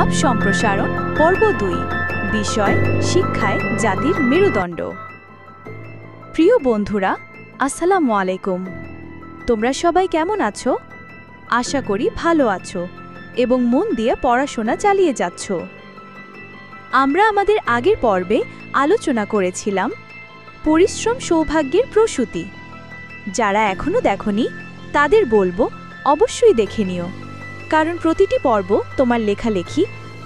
ভাব সম্প্রসারণ পর্ব ২ বিষয় শিক্ষায় জাতির মেরুদণ্ড। প্রিয় বন্ধুরা, আসসালামু আলাইকুম। তোমরা সবাই কেমন আছো? আশা করি ভালো আছো এবং মন দিয়ে পড়াশোনা চালিয়ে যাচ্ছ। আমরা আমাদের আগের পর্বে আলোচনা করেছিলাম পরিশ্রম সৌভাগ্যের প্রসূতি। যারা এখনো দেখোনি তাদের বলবো অবশ্যই দেখে নিও, কারণ প্রতিটি পর্ব তোমার লেখালেখি,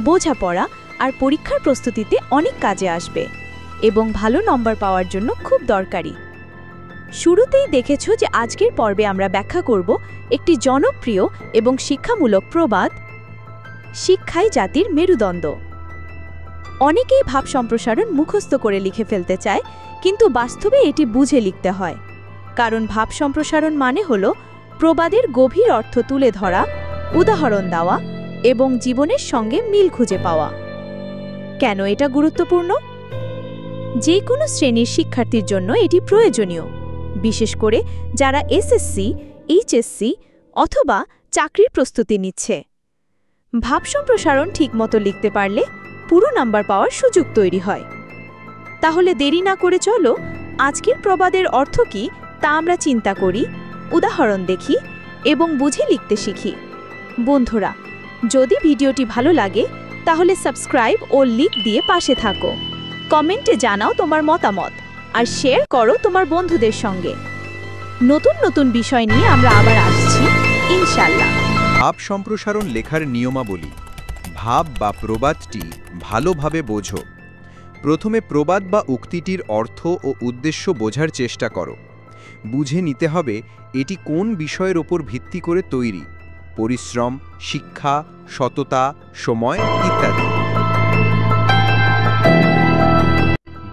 বোঝাপড়া আর পরীক্ষার প্রস্তুতিতে অনেক কাজে আসবে এবং ভালো নম্বর পাওয়ার জন্য খুব দরকারি। শুরুতেই দেখেছো যে আজকের পর্বে আমরা ব্যাখ্যা করব একটি জনপ্রিয় এবং শিক্ষামূলক প্রবাদ, শিক্ষাই জাতির মেরুদণ্ড। অনেকেই ভাব সম্প্রসারণ মুখস্থ করে লিখে ফেলতে চায়, কিন্তু বাস্তবে এটি বুঝে লিখতে হয়। কারণ ভাব সম্প্রসারণ মানে হলো প্রবাদের গভীর অর্থ তুলে ধরা, উদাহরণ দেওয়া এবং জীবনের সঙ্গে মিল খুঁজে পাওয়া। কেন এটা গুরুত্বপূর্ণ? যে কোনো শ্রেণীর শিক্ষার্থীর জন্য এটি প্রয়োজনীয়, বিশেষ করে যারা এসএসসি, এইচএসসি অথবা চাকরির প্রস্তুতি নিচ্ছে। ভাব সম্প্রসারণ ঠিকমতো লিখতে পারলে পুরো নাম্বার পাওয়ার সুযোগ তৈরি হয়। তাহলে দেরি না করে চলো আজকের প্রবাদের অর্থ কী তা আমরা চিন্তা করি, উদাহরণ দেখি এবং বুঝে লিখতে শিখি। বন্ধুরা, যদি ভিডিওটি ভালো লাগে তাহলে সাবস্ক্রাইব ও লিক দিয়ে পাশে থাকো, কমেন্টে জানাও তোমার মতামত আর শেয়ার করো তোমার বন্ধুদের সঙ্গে। নতুন নতুন বিষয় নিয়ে আমরা আবার আসছি ইনশাআল্লাহ। ভাব সম্প্রসারণ লেখার নিয়মাবলী। ভাব বা প্রবাদটি ভালোভাবে বোঝো। প্রথমে প্রবাদ বা উক্তিটির অর্থ ও উদ্দেশ্য বোঝার চেষ্টা করো। বুঝে নিতে হবে এটি কোন বিষয়ের ওপর ভিত্তি করে তৈরি: পরিশ্রম, শিক্ষা, সততা, সময় ইত্যাদি।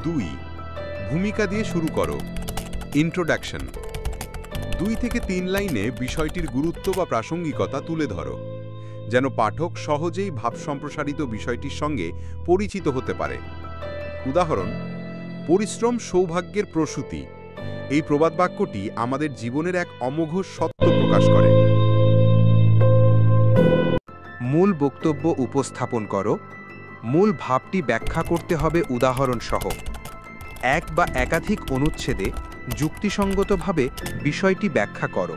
২. ভূমিকা দিয়ে শুরু করো। ইন্ট্রোডাকশন। ২ থেকে ৩ লাইনে বিষয়টির গুরুত্ব বা প্রাসঙ্গিকতা তুলে ধরো, যেন পাঠক সহজেই ভাব সম্প্রসারিত বিষয়টির সঙ্গে পরিচিত হতে পারে। উদাহরণ: পরিশ্রম সৌভাগ্যের প্রসূতি। এই প্রবাদ বাক্যটি আমাদের জীবনের এক অমোঘ সত্য প্রকাশ করে। মূল বক্তব্য উপস্থাপন করো। মূল ভাবটি ব্যাখ্যা করতে হবে উদাহরণ সহ। এক বা একাধিক অনুচ্ছেদে যুক্তিসঙ্গতভাবে বিষয়টি ব্যাখ্যা করো।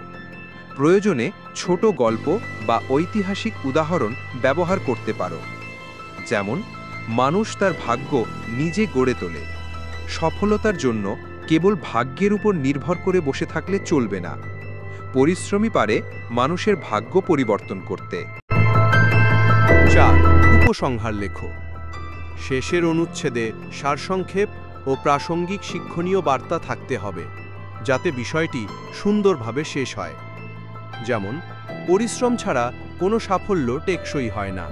প্রয়োজনে ছোট গল্প বা ঐতিহাসিক উদাহরণ ব্যবহার করতে পারো। যেমন, মানুষ তার ভাগ্য নিজে গড়ে তোলে। সফলতার জন্য কেবল ভাগ্যের উপর নির্ভর করে বসে থাকলে চলবে না। পরিশ্রমী পারে মানুষের ভাগ্য পরিবর্তন করতে। ৪. উপসংহার লেখো। শেষের অনুচ্ছেদে সারসংক্ষেপ ও প্রাসঙ্গিক শিক্ষণীয় বার্তা থাকতে হবে, যাতে বিষয়টি সুন্দরভাবে শেষ হয়। যেমন, পরিশ্রম ছাড়া কোনো সাফল্য টেকসই হয় না,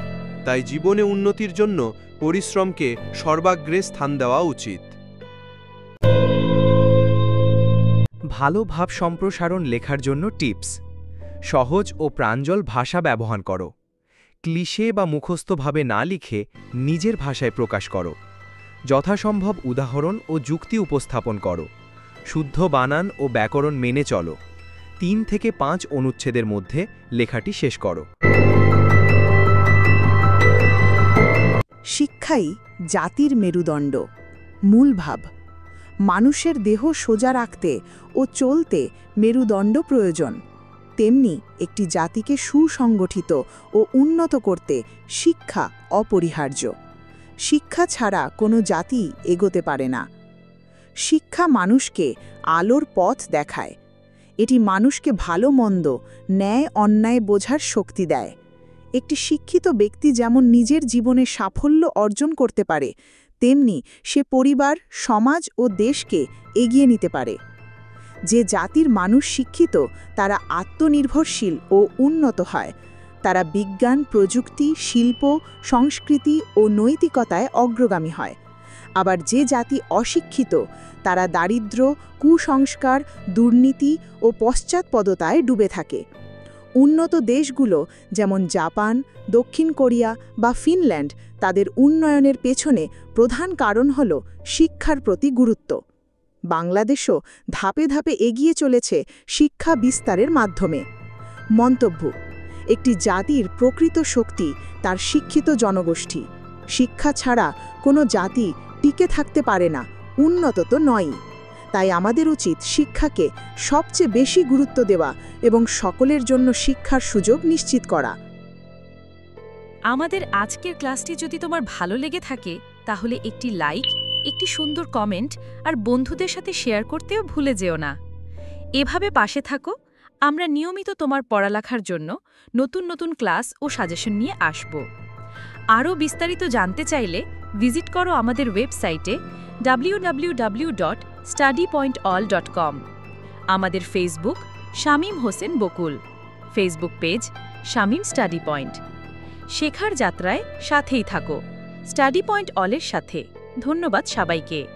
তাই জীবনে উন্নতির জন্য পরিশ্রমকে সর্বাগ্রে স্থান দেওয়া উচিত। ভালো ভাব সম্প্রসারণ লেখার জন্য টিপস: সহজ ও প্রাঞ্জল ভাষা ব্যবহার করো। ক্লিশে বা মুখস্থভাবে না লিখে নিজের ভাষায় প্রকাশ করো। যথাসম্ভব উদাহরণ ও যুক্তি উপস্থাপন করো। শুদ্ধ বানান ও ব্যাকরণ মেনে চলো। ৩ থেকে ৫ অনুচ্ছেদের মধ্যে লেখাটি শেষ করো। শিক্ষাই জাতির মেরুদণ্ড। মূল ভাব: মানুষের দেহ সোজা রাখতে ও চলতে মেরুদণ্ড প্রয়োজন। তেমনি একটি জাতিকে সুসংগঠিত ও উন্নত করতে শিক্ষা অপরিহার্য। শিক্ষা ছাড়া কোনো জাতি এগোতে পারে না। শিক্ষা মানুষকে আলোর পথ দেখায়। এটি মানুষকে ভালো মন্দ, ন্যায় অন্যায় বোঝার শক্তি দেয়। একটি শিক্ষিত ব্যক্তি যেমন নিজের জীবনে সাফল্য অর্জন করতে পারে, তেমনি সে পরিবার, সমাজ ও দেশকে এগিয়ে নিতে পারে। যে জাতির মানুষ শিক্ষিত তারা আত্মনির্ভরশীল ও উন্নত হয়। তারা বিজ্ঞান, প্রযুক্তি, শিল্প, সংস্কৃতি ও নৈতিকতায় অগ্রগামী হয়। আবার যে জাতি অশিক্ষিত তারা দারিদ্র্য, কুসংস্কার, দুর্নীতি ও পশ্চাৎপদতায় ডুবে থাকে। উন্নত দেশগুলো যেমন জাপান, দক্ষিণ কোরিয়া বা ফিনল্যান্ড, তাদের উন্নয়নের পেছনে প্রধান কারণ হল শিক্ষার প্রতি গুরুত্ব। বাংলাদেশও ধাপে ধাপে এগিয়ে চলেছে শিক্ষা বিস্তারের মাধ্যমে। মন্তব্য: একটি জাতির প্রকৃত শক্তি তার শিক্ষিত জনগোষ্ঠী। শিক্ষা ছাড়া কোনো জাতি টিকে থাকতে পারে না, উন্নত তো নয়ই। তাই আমাদের উচিত শিক্ষাকে সবচেয়ে বেশি গুরুত্ব দেওয়া এবং সকলের জন্য শিক্ষার সুযোগ নিশ্চিত করা। আমাদের আজকের ক্লাসটি যদি তোমার ভালো লেগে থাকে তাহলে একটি লাইক, একটি সুন্দর কমেন্ট আর বন্ধুদের সাথে শেয়ার করতেও ভুলে যেও না। এভাবে পাশে থাকো, আমরা নিয়মিত তোমার পড়ালেখার জন্য নতুন নতুন ক্লাস ও সাজেশন নিয়ে আসব। আরও বিস্তারিত জানতে চাইলে ভিজিট করো আমাদের ওয়েবসাইটে www.studypointall.com। আমাদের Facebook Shamim Hossain Bakul, Facebook page Shamim study point. শেখার যাত্রায় সাথেই থাকো স্টাডি পয়েন্ট অলের সাথে। ধন্যবাদ সবাইকে।